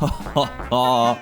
Oh,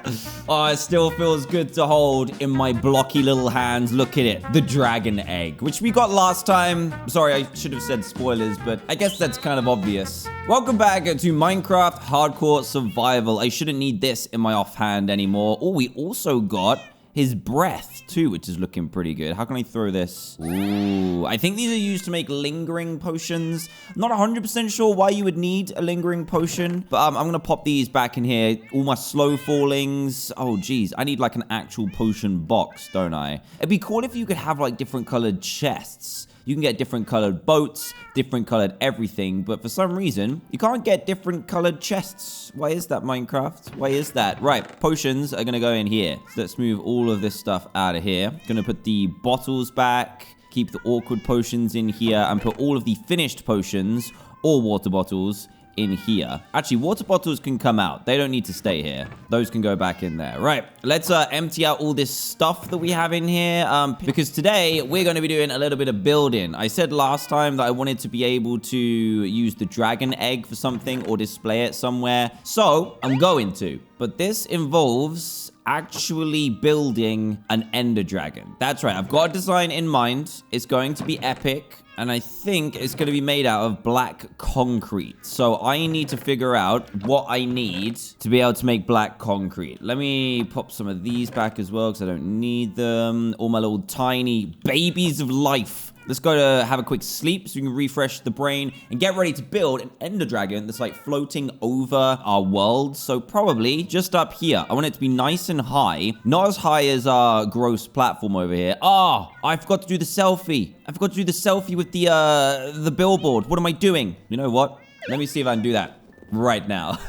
it still feels good to hold in my blocky little hands. Look at it. The dragon egg, which we got last time. Sorry, I should have said spoilers, but I guess that's kind of obvious. Welcome back to Minecraft Hardcore Survival. I shouldn't need this in my offhand anymore. Oh, we also got his breath too, which is looking pretty good. How can I throw this? Ooh, I think these are used to make lingering potions. Not 100% sure why you would need a lingering potion, but I'm gonna pop these back in here. All my slow fallings. Oh, geez, I need like an actual potion box, don't I? It'd be cool if you could have like different colored chests. You can get different colored boats, different colored everything, but for some reason, you can't get different colored chests. Why is that, Minecraft? Why is that? Right, potions are gonna go in here. So let's move all of this stuff out of here. Gonna put the bottles back, keep the awkward potions in here, and put all of the finished potions or water bottles in here. Actually, water bottles can come out. They don't need to stay here. Those can go back in there. Right, let's empty out all this stuff that we have in here, because today we're going to be doing a little bit of building. I said last time that I wanted to be able to use the dragon egg for something or display it somewhere, so I'm going to. But this involves actually building an ender dragon. That's right, I've got a design in mind. It's going to be epic. And I think it's going to be made out of black concrete. So I need to figure out what I need to be able to make black concrete. Let me pop some of these back as well because I don't need them. All my little tiny babies of life. Let's go to have a quick sleep so we can refresh the brain and get ready to build an ender dragon that's like floating over our world. So probably just up here. I want it to be nice and high. Not as high as our gross platform over here. Oh, I forgot to do the selfie. I forgot to do the selfie with the billboard. What am I doing? You know what? Let me see if I can do that right now.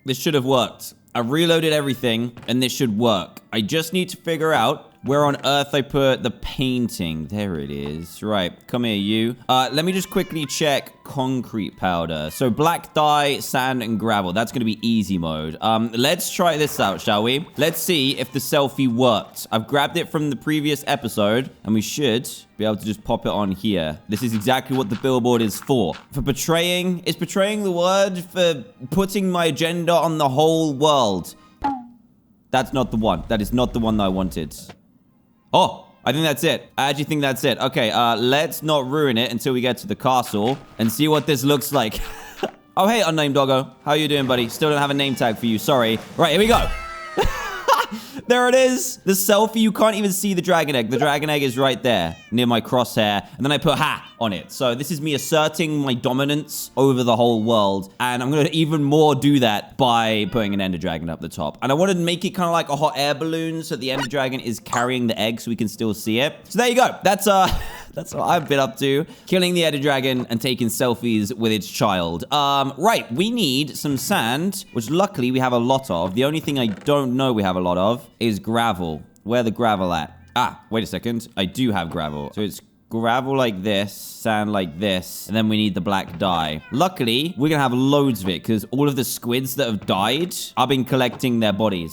This should have worked. I reloaded everything and this should work. I just need to figure out where on earth I put the painting. There it is. Right, come here, you. Let me just quickly check concrete powder. So black dye, sand, and gravel. That's gonna be easy mode. Let's try this out, shall we? Let's see if the selfie worked. I've grabbed it from the previous episode, and we should be able to just pop it on here. This is exactly what the billboard is for. For portraying, is portraying the word for putting my agenda on the whole world. That's not the one. That is not the one that I wanted. Oh, I think that's it. I actually think that's it. Okay, let's not ruin it until we get to the castle and see what this looks like. Oh, hey, unnamed doggo. How you doing, buddy? Still don't have a name tag for you. Sorry. Right, here we go. There it is. The selfie. You can't even see the dragon egg. The dragon egg is right there near my crosshair. And then I put ha on it. So this is me asserting my dominance over the whole world. And I'm going to even more do that by putting an ender dragon up the top. And I wanted to make it kind of like a hot air balloon so the ender dragon is carrying the egg so we can still see it. So there you go. That's what I've been up to. Killing the ender dragon and taking selfies with its child. Right. We need some sand, which luckily we have a lot of. The only thing I don't know we have a lot of is gravel. Where the gravel at? Ah, wait a second. I do have gravel. So it's gravel like this, sand like this, and then we need the black dye. Luckily, we're gonna have loads of it because all of the squids that have died, I've been collecting their bodies.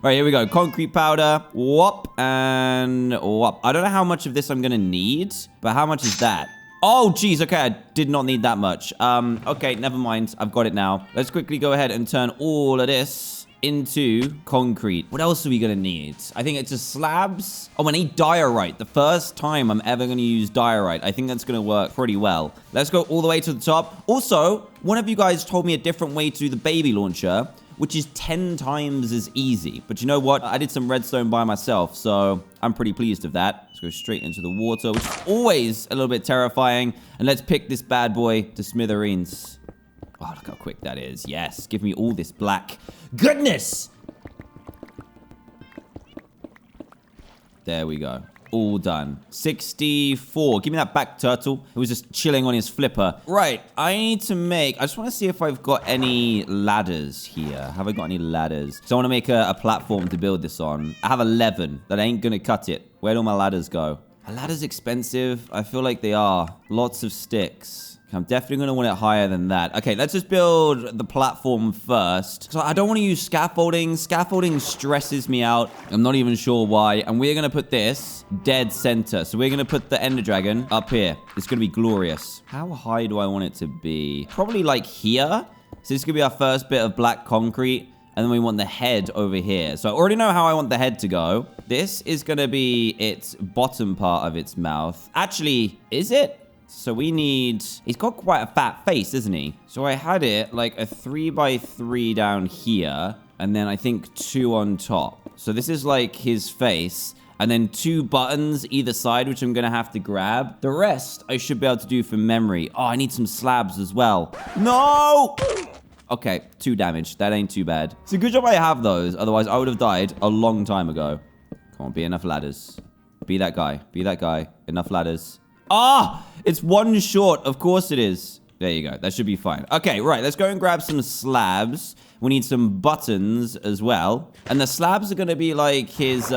Right, here we go. Concrete powder. Whoop. And whoop. I don't know how much of this I'm gonna need, but how much is that? Oh, geez. Okay, I did not need that much. Okay, never mind. I've got it now. Let's quickly go ahead and turn all of this into concrete. What else are we gonna need? I think it's just slabs. Oh, I need diorite. The first time I'm ever gonna use diorite. I think that's gonna work pretty well. Let's go all the way to the top. Also, one of you guys told me a different way to do the baby launcher, which is 10 times as easy. But you know what? I did some redstone by myself, so I'm pretty pleased with that. Let's go straight into the water, which is always a little bit terrifying. And let's pick this bad boy to smithereens. Oh, look how quick that is. Yes, give me all this black goodness. There we go. All done. 64. Give me that back turtle. It was just chilling on his flipper. Right. I need to make... I just want to see if I've got any ladders here. Have I got any ladders? So I want to make a platform to build this on. I have 11. That ain't going to cut it. Where'd all my ladders go? Are ladders expensive? I feel like they are. Lots of sticks. I'm definitely going to want it higher than that. Okay, let's just build the platform first. So I don't want to use scaffolding. Scaffolding stresses me out. I'm not even sure why. And we're going to put this dead center. So we're going to put the ender dragon up here. It's going to be glorious. How high do I want it to be? Probably like here. So this could be our first bit of black concrete. And then we want the head over here. So I already know how I want the head to go. This is going to be its bottom part of its mouth. Actually, is it? So we need... He's got quite a fat face, isn't he? So I had it like a 3x3 down here. And then I think 2 on top. So this is like his face. And then 2 buttons either side, which I'm going to have to grab. The rest I should be able to do from memory. Oh, I need some slabs as well. No! Okay, 2 damage. That ain't too bad. It's a good job I have those. Otherwise, I would have died a long time ago. Come on, be enough ladders. Be that guy. Be that guy. Enough ladders. Ah! It's 1 short. Of course it is. There you go. That should be fine. Okay, right. Let's go and grab some slabs. We need some buttons as well. And the slabs are going to be like his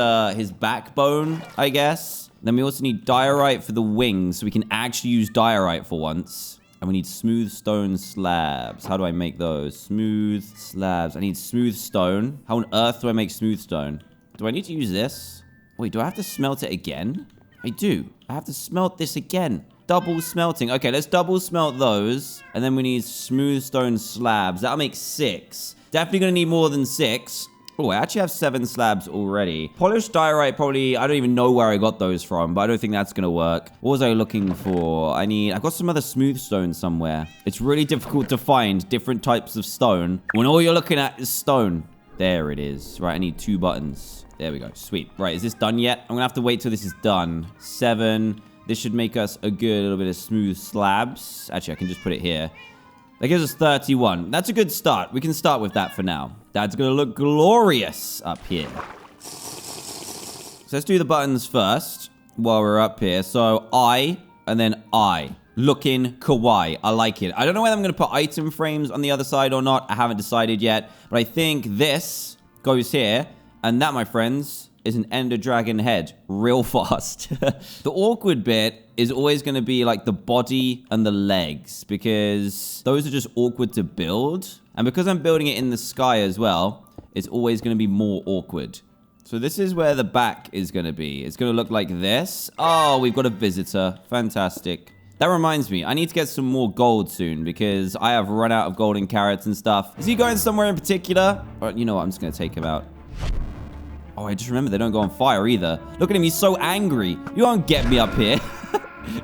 backbone, I guess. Then we also need diorite for the wings, so we can actually use diorite for once. And we need smooth stone slabs. How do I make those? Smooth slabs. I need smooth stone. How on earth do I make smooth stone? Do I need to use this? Wait, do I have to smelt it again? I do. I have to smelt this again. Double smelting. Okay, let's double smelt those. And then we need smooth stone slabs. That'll make 6. Definitely going to need more than 6. Oh, I actually have 7 slabs already. Polished diorite, probably, I don't even know where I got those from, but I don't think that's going to work. What was I looking for? I've got some other smooth stone somewhere. It's really difficult to find different types of stone when all you're looking at is stone. There it is. Right, I need 2 buttons. There we go. Sweet. Right, is this done yet? I'm going to have to wait till this is done. 7. This should make us a good little bit of smooth slabs. Actually, I can just put it here. That gives us 31. That's a good start. We can start with that for now. That's going to look glorious up here. So let's do the buttons first while we're up here. So I, and then I. Looking kawaii. I like it. I don't know whether I'm going to put item frames on the other side or not. I haven't decided yet. But I think this goes here. And that, my friends, is an ender dragon head real fast. The awkward bit is always going to be like the body and the legs, because those are just awkward to build. And because I'm building it in the sky as well, it's always going to be more awkward. So this is where the back is going to be. It's going to look like this. Oh, we've got a visitor. Fantastic. That reminds me, I need to get some more gold soon because I have run out of golden carrots and stuff. Is he going somewhere in particular? Or, you know what? I'm just going to take him out. Oh, I just remember they don't go on fire either. Look at him. He's so angry. You won't get me up here.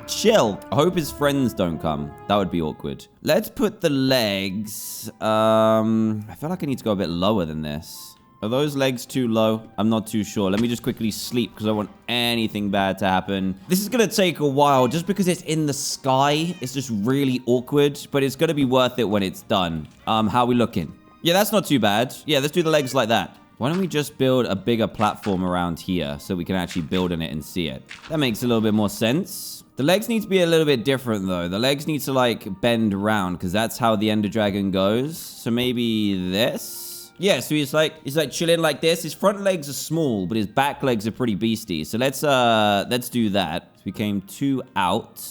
Chill. I hope his friends don't come. That would be awkward. Let's put the legs. I feel like I need to go a bit lower than this. Are those legs too low? I'm not too sure. Let me just quickly sleep because I don't want anything bad to happen. This is going to take a while just because it's in the sky. It's just really awkward, but it's going to be worth it when it's done. How are we looking? Yeah, that's not too bad. Yeah, let's do the legs like that. Why don't we just build a bigger platform around here so we can actually build on it and see it? That makes a little bit more sense. The legs need to be a little bit different, though. The legs need to, like, bend around because that's how the Ender Dragon goes. So maybe this? Yeah, so he's like chilling like this. His front legs are small, but his back legs are pretty beastie. So let's do that. So we came 2 out,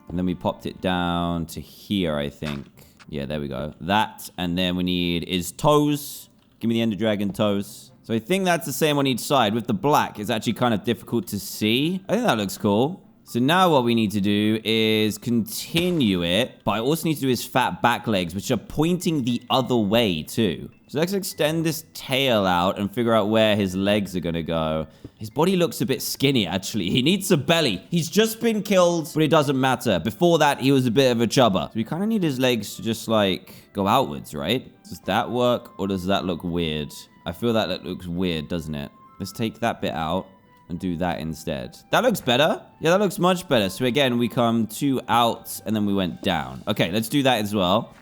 and then we popped it down to here, I think. Yeah, there we go. That, and then we need his toes. Give me the Ender Dragon toes. So I think that's the same on each side. With the black, it's actually kind of difficult to see. I think that looks cool. So now what we need to do is continue it. But I also need to do his fat back legs, which are pointing the other way too. So let's extend this tail out and figure out where his legs are going to go. His body looks a bit skinny, actually. He needs a belly. He's just been killed, but it doesn't matter. Before that, he was a bit of a chubber. So we kind of need his legs to just, like, go outwards, right? Does that work, or does that look weird? I feel that looks weird, doesn't it? Let's take that bit out and do that instead. That looks better. Yeah, that looks much better. So again, we come 2 out, and then we went down. Okay, let's do that as well.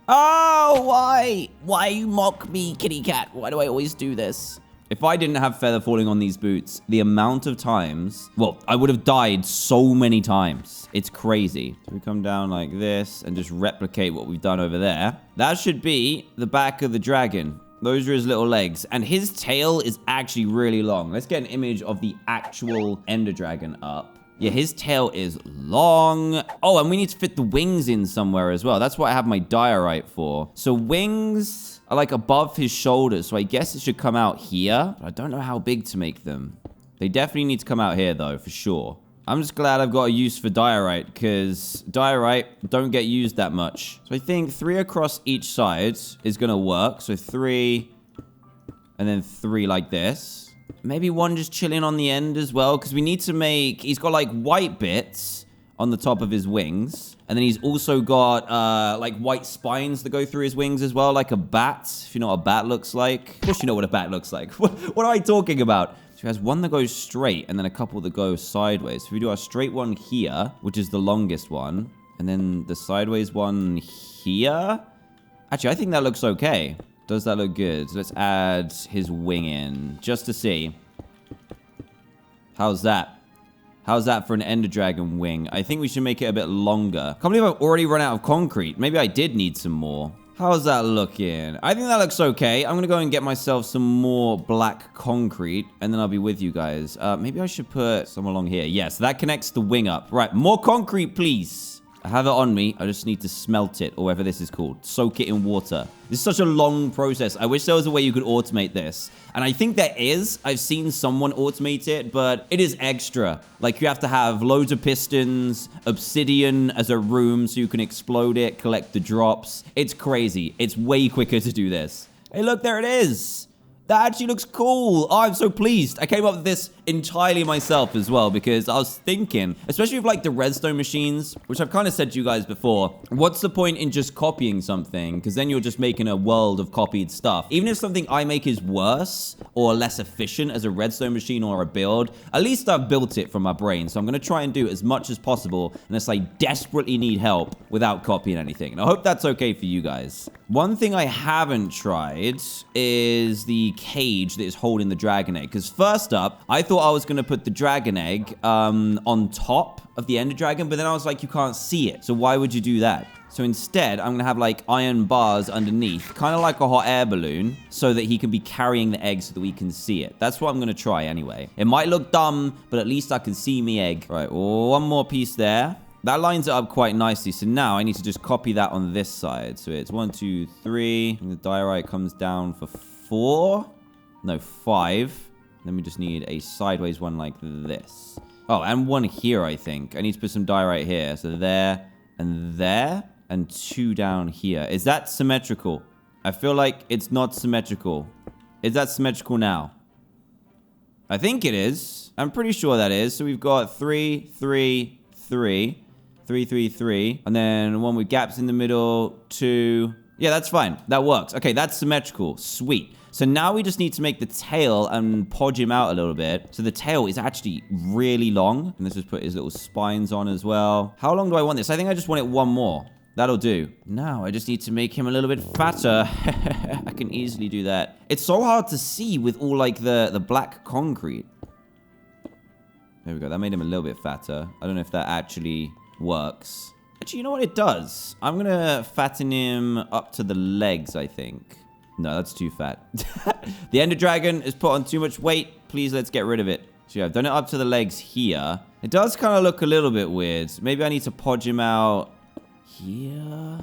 Oh, why? Why you mock me, kitty cat? Why do I always do this? If I didn't have feather falling on these boots, the amount of times... Well, I would have died so many times. It's crazy. So we come down like this and just replicate what we've done over there. That should be the back of the dragon. Those are his little legs. And his tail is actually really long. Let's get an image of the actual Ender Dragon up. Yeah, his tail is long. Oh, and we need to fit the wings in somewhere as well. That's what I have my diorite for. So wings are like above his shoulders. So I guess it should come out here. But I don't know how big to make them. They definitely need to come out here though, for sure. I'm just glad I've got a use for diorite, because diorite don't get used that much. So I think 3 across each side is going to work. So 3, and then 3 like this. Maybe 1 just chilling on the end as well, because we need to make... He's got, like, white bits on the top of his wings. And then he's also got, like, white spines that go through his wings as well, like a bat, if you know what a bat looks like. Of course you know what a bat looks like. What am I talking about? So he has 1 that goes straight, and then a couple that go sideways. So we do our straight one here, which is the longest one. And then the sideways one here. Actually, I think that looks okay. Does that look good? So let's add his wing in, just to see. How's that? How's that for an Ender Dragon wing? I think we should make it a bit longer. Can't believe I've already run out of concrete. Maybe I did need some more. How's that looking? I think that looks okay. I'm going to go and get myself some more black concrete, and then I'll be with you guys. Maybe I should put some along here. Yes, that connects the wing up. Right, more concrete, please. I have it on me. I just need to smelt it, or whatever this is called. Soak it in water. This is such a long process. I wish there was a way you could automate this. And I think there is. I've seen someone automate it, but it is extra. Like, you have to have loads of pistons, obsidian as a room so you can explode it, collect the drops. It's crazy. It's way quicker to do this. Hey, look, there it is. That actually looks cool. Oh, I'm so pleased. I came up with this entirely myself as well, because I was thinking, especially with like the redstone machines, which I've kind of said to you guys before, what's the point in just copying something? Because then you're just making a world of copied stuff. Even if something I make is worse or less efficient as a redstone machine or a build, at least I've built it from my brain. So I'm going to try and do as much as possible unless I desperately need help without copying anything. And I hope that's okay for you guys. One thing I haven't tried is the cage that is holding the dragon egg. Because first up, I thought I was going to put the dragon egg on top of the ender dragon, but then I was like, you can't see it. So why would you do that? So instead, I'm going to have like iron bars underneath, kind of like a hot air balloon, so that he can be carrying the egg so that we can see it. That's what I'm going to try anyway. It might look dumb, but at least I can see me egg. All right, one more piece there. That lines it up quite nicely. So now I need to just copy that on this side. So it's 1, 2, 3. And the diorite comes down for 4. No, 5. Then we just need a sideways one like this. Oh, and one here, I think. I need to put some diorite here. So there and there. And 2 down here. Is that symmetrical? I feel like it's not symmetrical. Is that symmetrical now? I think it is. I'm pretty sure that is. So we've got 3, 3, 3. 3, 3, 3. And then one with gaps in the middle. 2. Yeah, that's fine. That works. Okay, that's symmetrical. Sweet. So now we just need to make the tail and podge him out a little bit. So the tail is actually really long. And let's just put his little spines on as well. How long do I want this? I think I just want it 1 more. That'll do. Now I just need to make him a little bit fatter. I can easily do that. It's so hard to see with all like the black concrete. There we go. That made him a little bit fatter. I don't know if that actually works. Actually, you know what it does? I'm gonna fatten him up to the legs, I think. No, that's too fat. The ender dragon is put on too much weight. Please, let's get rid of it. So yeah, I've done it up to the legs here. It does kind of look a little bit weird. Maybe I need to podge him out here.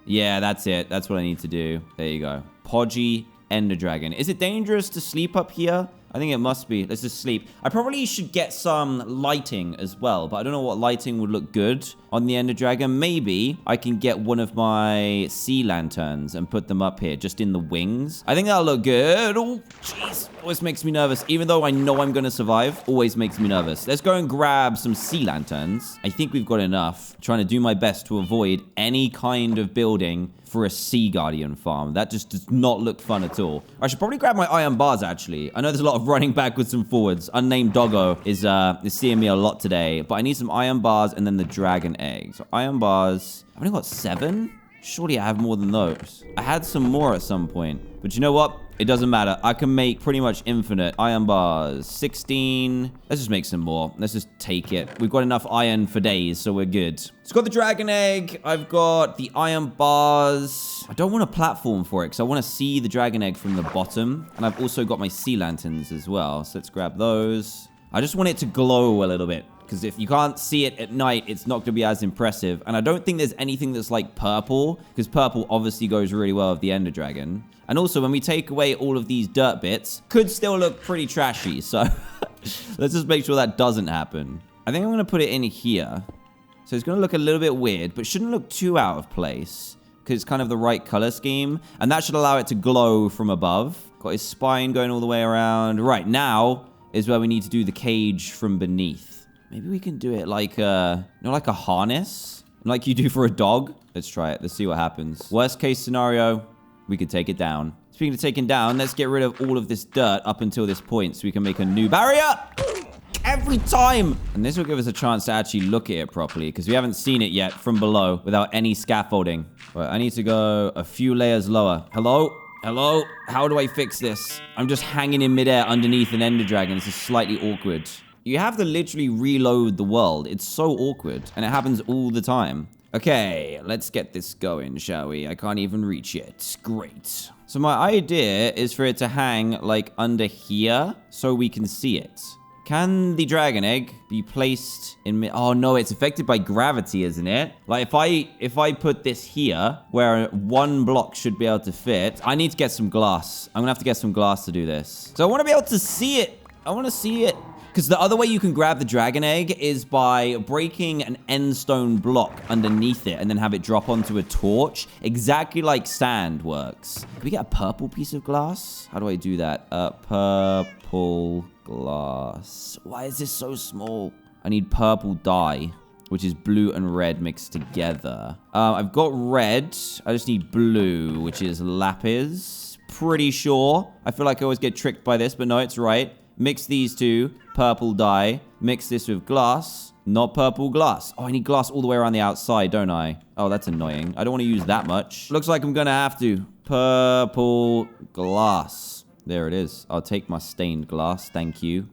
Yeah, that's it. That's what I need to do. There you go. Podgy ender dragon. Is it dangerous to sleep up here? I think it must be. Let's just sleep. I probably should get some lighting as well, but I don't know what lighting would look good on the ender dragon. Maybe I can get one of my sea lanterns and put them up here, just in the wings. I think that'll look good. Oh, jeez. Always makes me nervous. Even though I know I'm going to survive, always makes me nervous. Let's go and grab some sea lanterns. I think we've got enough. I'm trying to do my best to avoid any kind of building for a sea guardian farm. That just does not look fun at all. I should probably grab my iron bars, actually. I know there's a lot of running backwards and forwards. Unnamed doggo is seeing me a lot today. But I need some iron bars and then the dragon egg. So iron bars. I've only got 7? Surely I have more than those. I had some more at some point. But you know what? It doesn't matter. I can make pretty much infinite iron bars. 16. Let's just make some more. Let's just take it. We've got enough iron for days, so we're good. It's got the dragon egg. I've got the iron bars. I don't want a platform for it because I want to see the dragon egg from the bottom. And I've also got my sea lanterns as well. So let's grab those. I just want it to glow a little bit. Because if you can't see it at night, it's not going to be as impressive. And I don't think there's anything that's like purple. Because purple obviously goes really well with the ender dragon. And also, when we take away all of these dirt bits, could still look pretty trashy. So Let's just make sure that doesn't happen. I think I'm going to put it in here. So it's going to look a little bit weird, but shouldn't look too out of place because it's kind of the right color scheme. And that should allow it to glow from above. Got his spine going all the way around. Right, now is where we need to do the cage from beneath. Maybe we can do it like a, like a harness, like you do for a dog. Let's try it. Let's see what happens. Worst case scenario, we could take it down. Speaking of taking down, let's get rid of all of this dirt up until this point so we can make a new barrier. Every time. And this will give us a chance to actually look at it properly because we haven't seen it yet from below without any scaffolding. Right, I need to go a few layers lower. Hello? Hello? How do I fix this? I'm just hanging in midair underneath an ender dragon. This is slightly awkward. You have to literally reload the world. It's so awkward and it happens all the time. Okay, let's get this going, shall we? I can't even reach it. Great. So my idea is for it to hang like under here so we can see it. Can the dragon egg be placed in oh no, it's affected by gravity, isn't it? Like if I put this here where one block should be able to fit, I need to get some glass. I'm gonna have to get some glass to do this. So I want to be able to see it. I want to see it. Because the other way you can grab the dragon egg is by breaking an end stone block underneath it and then have it drop onto a torch. Exactly like sand works. Can we get a purple piece of glass? How do I do that? Purple glass. Why is this so small? I need purple dye, which is blue and red mixed together. I've got red. I just need blue, which is lapis. Pretty sure. I feel like I always get tricked by this, but no, it's right. Mix these two. Purple dye. Mix this with glass. Not purple glass. Oh, I need glass all the way around the outside, don't I? Oh, that's annoying. I don't want to use that much. Looks like I'm going to have to. Purple glass. There it is. I'll take my stained glass. Thank you.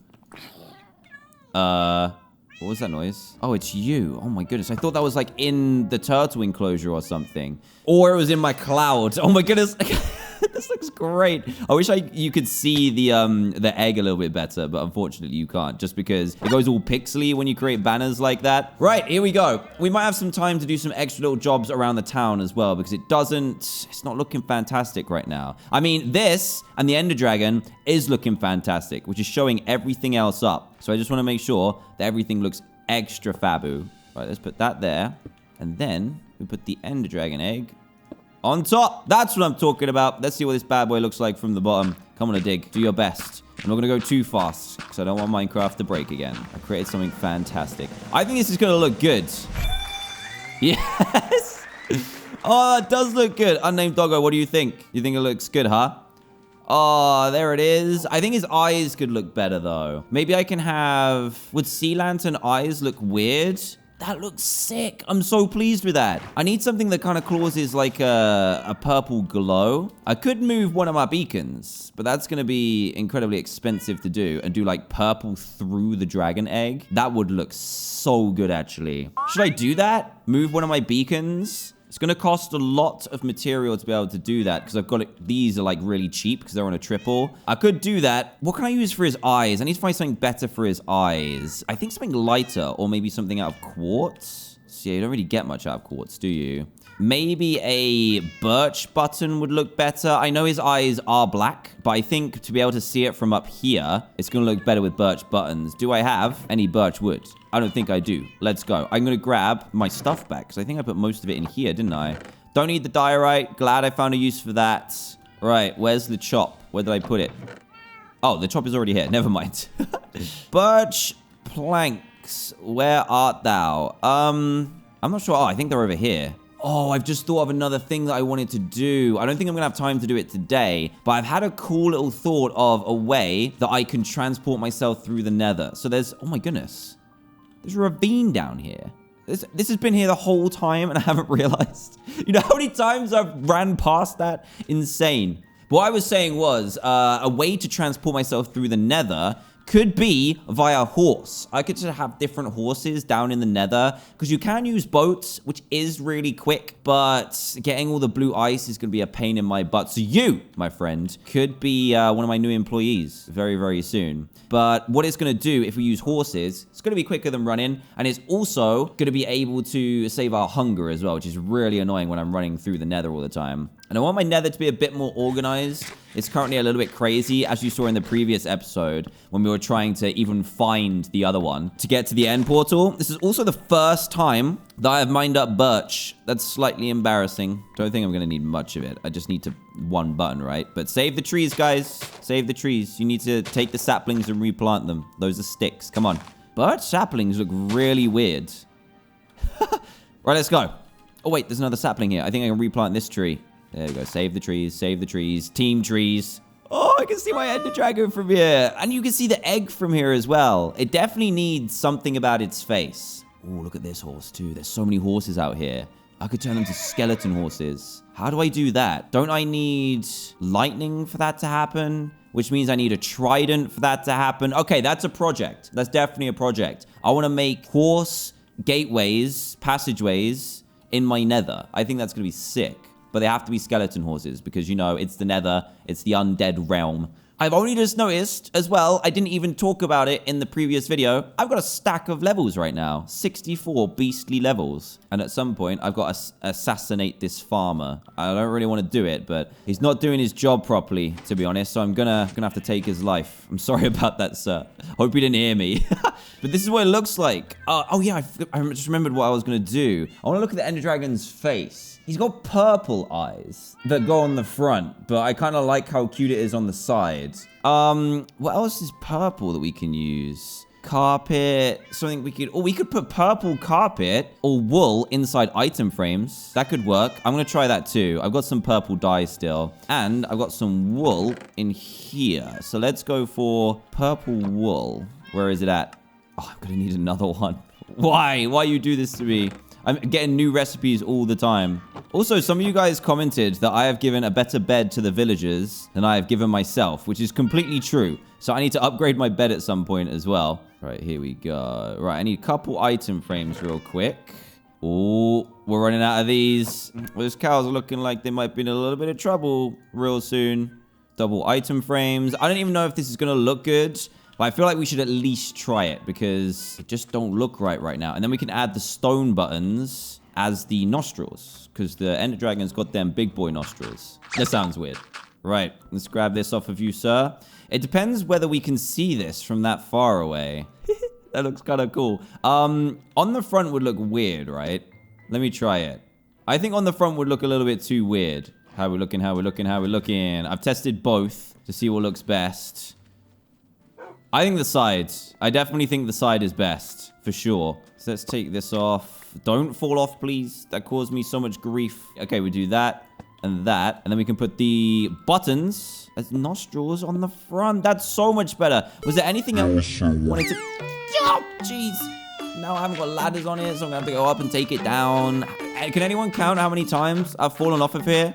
What was that noise? Oh, it's you. Oh my goodness. I thought that was like in the turtle enclosure or something. Or it was in my cloud. Oh my goodness. This looks great. I wish you could see the egg a little bit better, but unfortunately you can't just because it goes all pixely when you create banners like that. Right, here we go. We might have some time to do some extra little jobs around the town as well because it's not looking fantastic right now. I mean, this and the Ender Dragon is looking fantastic, which is showing everything else up. So I just want to make sure that everything looks extra fabu. Right, let's put that there. And then we put the Ender Dragon egg on top. That's what I'm talking about. Let's see what this bad boy looks like from the bottom. Come on, a dig. Do your best. I'm not going to go too fast because I don't want Minecraft to break again. I created something fantastic. I think this is going to look good. Yes. Oh, it does look good. Unnamed Doggo, what do you think? You think it looks good, huh? Oh, there it is. I think his eyes could look better, though. Maybe I can have... Would sea lantern eyes look weird? That looks sick. I'm so pleased with that. I need something that kind of causes like a purple glow. I could move one of my beacons, but that's going to be incredibly expensive to do and do like purple through the dragon egg. That would look so good, actually. Should I do that? Move one of my beacons? It's going to cost a lot of material to be able to do that because I've got it. These are like really cheap because they're on a triple. I could do that. What can I use for his eyes? I need to find something better for his eyes. I think something lighter or maybe something out of quartz. So yeah, you don't really get much out of quartz, do you? Maybe a birch button would look better. I know his eyes are black, but I think to be able to see it from up here, it's going to look better with birch buttons. Do I have any birch wood? I don't think I do. Let's go. I'm going to grab my stuff back because I think I put most of it in here, didn't I? Don't need the diorite. Glad I found a use for that. Right, where's the chop? Where did I put it? Oh, the chop is already here. Never mind. Birch planks. Where art thou? I'm not sure. Oh, I think they're over here. Oh, I've just thought of another thing that I wanted to do. I don't think I'm going to have time to do it today, but I've had a cool little thought of a way that I can transport myself through the nether. So there's, oh my goodness, there's a ravine down here. This has been here the whole time and I haven't realized. You know how many times I've ran past that? Insane. What I was saying was a way to transport myself through the nether could be via horse. I could just have different horses down in the nether because you can use boats, which is really quick, but getting all the blue ice is going to be a pain in my butt. So you, my friend, could be one of my new employees very, very soon. But what it's going to do if we use horses, it's going to be quicker than running, and it's also going to be able to save our hunger as well, which is really annoying when I'm running through the nether all the time. And I want my nether to be a bit more organized. It's currently a little bit crazy, as you saw in the previous episode, when we were trying to even find the other one to get to the end portal. This is also the first time that I have mined up birch. That's slightly embarrassing. Don't think I'm going to need much of it. I just need one button, right? But save the trees, guys. Save the trees. You need to take the saplings and replant them. Those are sticks. Come on. Birch saplings look really weird. Right, let's go. Oh, wait, there's another sapling here. I think I can replant this tree. There we go. Save the trees. Save the trees. Team trees. Oh, I can see my ender dragon from here. And you can see the egg from here as well. It definitely needs something about its face. Oh, look at this horse too. There's so many horses out here. I could turn them to skeleton horses. How do I do that? Don't I need lightning for that to happen? Which means I need a trident for that to happen. Okay, that's a project. That's definitely a project. I want to make horse gateways, passageways in my nether. I think that's going to be sick. But they have to be skeleton horses because, you know, it's the nether. It's the undead realm. I've only just noticed as well, I didn't even talk about it in the previous video. I've got a stack of levels right now. 64 beastly levels. And at some point, I've got to assassinate this farmer. I don't really want to do it, but he's not doing his job properly, to be honest. So I'm gonna have to take his life. I'm sorry about that, sir. Hope you didn't hear me. But this is what it looks like. Oh yeah, I just remembered what I was going to do. I want to look at the Ender Dragon's face. He's got purple eyes that go on the front, but I kind of like how cute it is on the sides. What else is purple that we can use? Carpet, something we could put purple carpet or wool inside item frames. That could work. I'm going to try that too. I've got some purple dye still, and I've got some wool in here. So let's go for purple wool. Where is it at? Oh, I'm going to need another one. Why? Why you do this to me? I'm getting new recipes all the time. Also, some of you guys commented that I have given a better bed to the villagers than I have given myself, which is completely true. So I need to upgrade my bed at some point as well. Right, here we go. Right, I need a couple item frames real quick. Oh, we're running out of these. Those cows are looking like they might be in a little bit of trouble real soon. Double item frames. I don't even know if this is going to look good. But I feel like we should at least try it because it just don't look right now. And then we can add the stone buttons as the nostrils because the Ender Dragon's got them big boy nostrils. That sounds weird. Right, let's grab this off of you, sir. It depends whether we can see this from that far away. That looks kind of cool. On the front would look weird, right? Let me try it. I think on the front would look a little bit too weird. How we're looking, how we're looking, how we're looking. I've tested both to see what looks best. I think the sides. I definitely think the side is best, for sure. So let's take this off. Don't fall off, please. That caused me so much grief. Okay, we do that and that. And then we can put the buttons as nostrils on the front. That's so much better. Was there anything else I wanted to... Oh, jeez. Now I haven't got ladders on it, so I'm going to have to go up and take it down. Can anyone count how many times I've fallen off of here?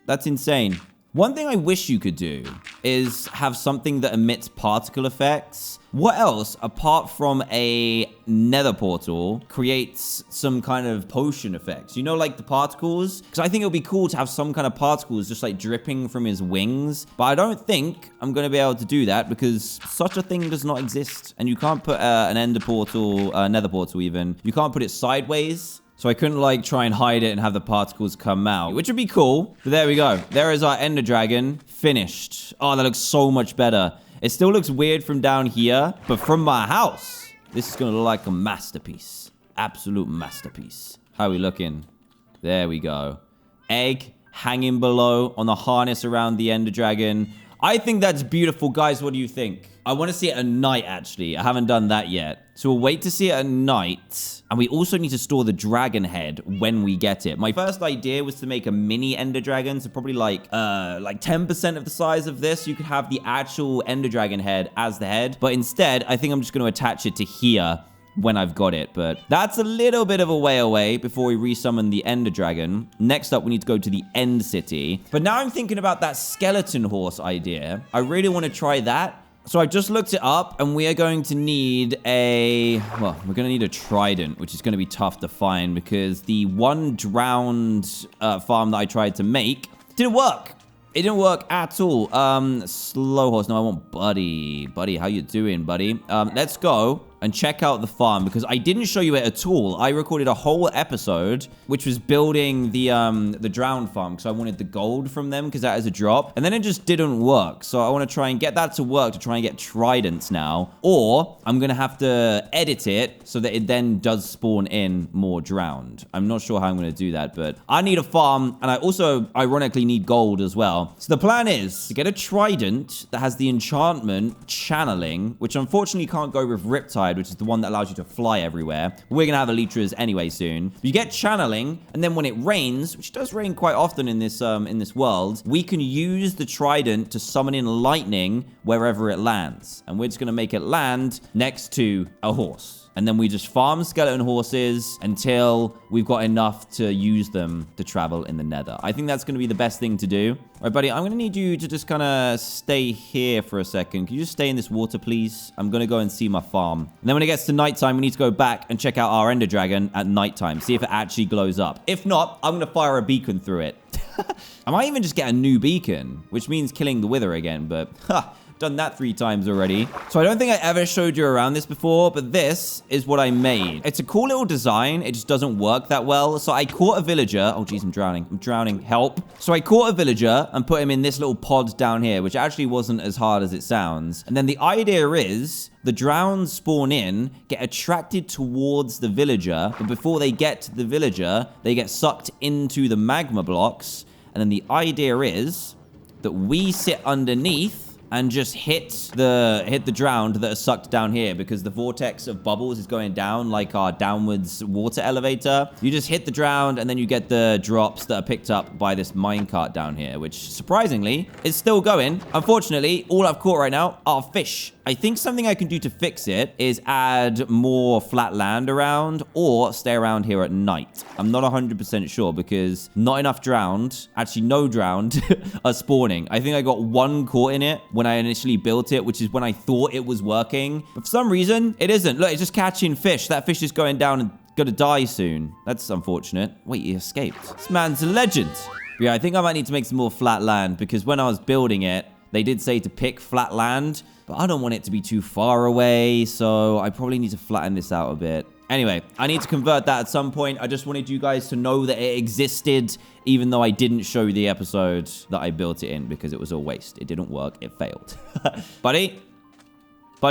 That's insane. One thing I wish you could do is have something that emits particle effects. What else, apart from a nether portal, creates some kind of potion effects? You know, like the particles? Because I think it would be cool to have some kind of particles just like dripping from his wings. But I don't think I'm going to be able to do that because such a thing does not exist. And you can't put an ender portal, nether portal even. You can't put it sideways. So I couldn't like try and hide it and have the particles come out, which would be cool. But there we go. There is our Ender Dragon finished. Oh, that looks so much better. It still looks weird from down here, but from my house, this is going to look like a masterpiece. Absolute masterpiece. How are we looking? There we go. Egg hanging below on the harness around the Ender Dragon. I think that's beautiful. Guys, what do you think? I want to see it at night, actually. I haven't done that yet. So we'll wait to see it at night. And we also need to store the dragon head when we get it. My first idea was to make a mini Ender Dragon. So probably like 10% of the size of this. You could have the actual Ender Dragon head as the head. But instead, I think I'm just going to attach it to here when I've got it. But that's a little bit of a way away before we resummon the Ender Dragon. Next up, we need to go to the End City. But now I'm thinking about that skeleton horse idea. I really want to try that. So I just looked it up, and we are going to need we're going to need a trident, which is going to be tough to find because the one drowned farm that I tried to make didn't work. It didn't work at all. Slow horse. No, I want Buddy. Buddy, how you doing, buddy? Let's go and check out the farm because I didn't show you it at all. I recorded a whole episode, which was building the drowned farm because I wanted the gold from them because that is a drop. And then it just didn't work. So I want to try and get that to work to try and get tridents now. Or I'm going to have to edit it so that it then does spawn in more drowned. I'm not sure how I'm going to do that, but I need a farm. And I also, ironically, need gold as well. So the plan is to get a trident that has the enchantment channeling, which unfortunately can't go with Riptide, which is the one that allows you to fly everywhere. We're going to have elytras anyway soon. You get channeling, and then when it rains, which does rain quite often in this world, we can use the trident to summon in lightning wherever it lands. And we're just going to make it land next to a horse. And then we just farm skeleton horses until we've got enough to use them to travel in the nether. I think that's going to be the best thing to do. All right, buddy, I'm going to need you to just kind of stay here for a second. Can you just stay in this water, please? I'm going to go and see my farm. And then when it gets to nighttime, we need to go back and check out our ender dragon at nighttime. See if it actually glows up. If not, I'm going to fire a beacon through it. I might even just get a new beacon, which means killing the wither again, but done that 3 times already. So I don't think I ever showed you around this before, but this is what I made. It's a cool little design. It just doesn't work that well. So I caught a villager. Oh, geez, I'm drowning. I'm drowning. Help. So I caught a villager and put him in this little pod down here, which actually wasn't as hard as it sounds. And then the idea is the drowned spawn in, get attracted towards the villager, but before they get to the villager, they get sucked into the magma blocks. And then the idea is that we sit underneath and just hit the drowned that are sucked down here because the vortex of bubbles is going down like our downwards water elevator. You just hit the drowned and then you get the drops that are picked up by this minecart down here, which surprisingly is still going. Unfortunately, all I've caught right now are fish. I think something I can do to fix it is add more flat land around or stay around here at night. I'm not 100% sure because not enough drowned, actually no drowned, are spawning. I think I got 1 caught in it when I initially built it, which is when I thought it was working. But for some reason, it isn't. Look, it's just catching fish. That fish is going down and gonna die soon. That's unfortunate. Wait, he escaped. This man's a legend. Yeah, I think I might need to make some more flat land because when I was building it, they did say to pick flat land, but I don't want it to be too far away, so I probably need to flatten this out a bit. Anyway, I need to convert that at some point. I just wanted you guys to know that it existed, even though I didn't show you the episode that I built it in because it was a waste. It didn't work. It failed. Buddy,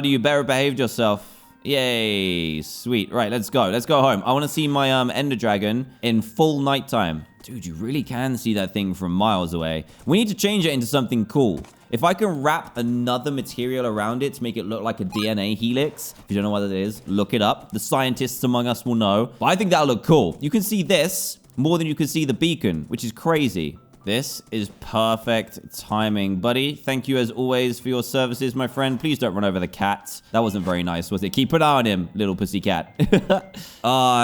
you better behave yourself. Yay. Sweet. Right, let's go. Let's go home. I want to see my ender dragon in full nighttime. Dude, you really can see that thing from miles away. We need to change it into something cool. If I can wrap another material around it to make it look like a DNA helix, if you don't know what it is, look it up. The scientists among us will know. But I think that'll look cool. You can see this more than you can see the beacon, which is crazy. This is perfect timing, buddy. Thank you as always for your services, my friend. Please don't run over the cat. That wasn't very nice, was it? Keep an eye on him, little pussy cat.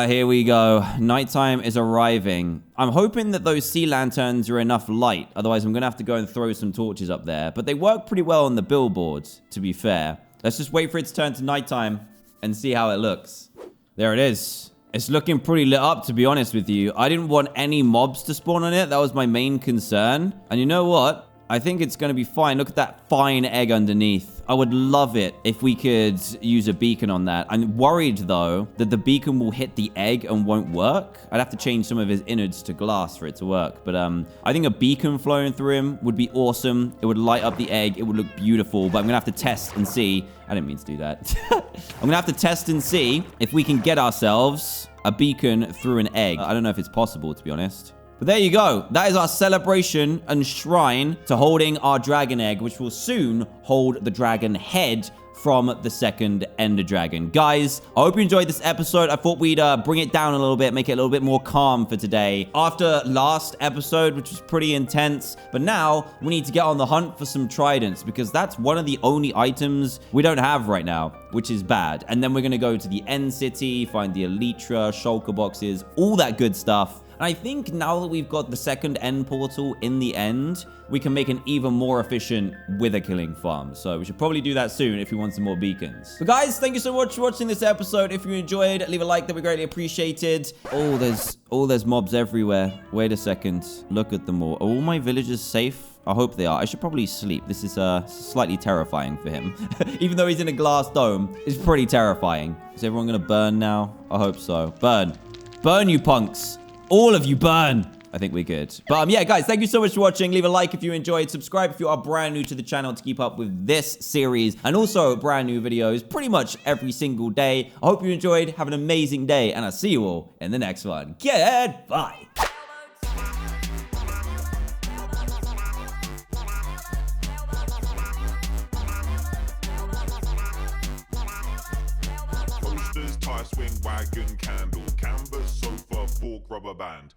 Here we go. Nighttime is arriving. I'm hoping that those sea lanterns are enough light. Otherwise, I'm going to have to go and throw some torches up there. But they work pretty well on the billboards, to be fair. Let's just wait for it to turn to nighttime and see how it looks. There it is. It's looking pretty lit up, to be honest with you. I didn't want any mobs to spawn on it. That was my main concern. And you know what? I think it's going to be fine. Look at that fine egg underneath. I would love it if we could use a beacon on that. I'm worried, though, that the beacon will hit the egg and won't work. I'd have to change some of his innards to glass for it to work. But I think a beacon flowing through him would be awesome. It would light up the egg. It would look beautiful. But I'm going to have to test and see. I didn't mean to do that. I'm going to have to test and see if we can get ourselves a beacon through an egg. I don't know if it's possible, to be honest. But there you go. That is our celebration and shrine to holding our dragon egg, which will soon hold the dragon head from the second ender dragon. Guys, I hope you enjoyed this episode. I thought we'd bring it down a little bit, make it a little bit more calm for today. After last episode, which was pretty intense, but now we need to get on the hunt for some tridents because that's one of the only items we don't have right now, which is bad. And then we're going to go to the end city, find the elytra, shulker boxes, all that good stuff. And I think now that we've got the second end portal in the end, we can make an even more efficient wither killing farm. So we should probably do that soon if we want some more beacons. But guys, thank you so much for watching this episode. If you enjoyed, leave a like. That would be greatly appreciated. Oh, there's mobs everywhere. Wait a second. Look at them all. Are all my villagers safe? I hope they are. I should probably sleep. This is slightly terrifying for him. Even though he's in a glass dome, it's pretty terrifying. Is everyone going to burn now? I hope so. Burn. Burn, you punks. All of you burn. I think we're good. But yeah, guys, thank you so much for watching. Leave a like if you enjoyed. Subscribe if you are brand new to the channel to keep up with this series. And also brand new videos pretty much every single day. I hope you enjoyed. Have an amazing day. And I'll see you all in the next one. Goodbye. Posters, tie, swing, wagon, candle, canvas, sofa, fork, rubber band.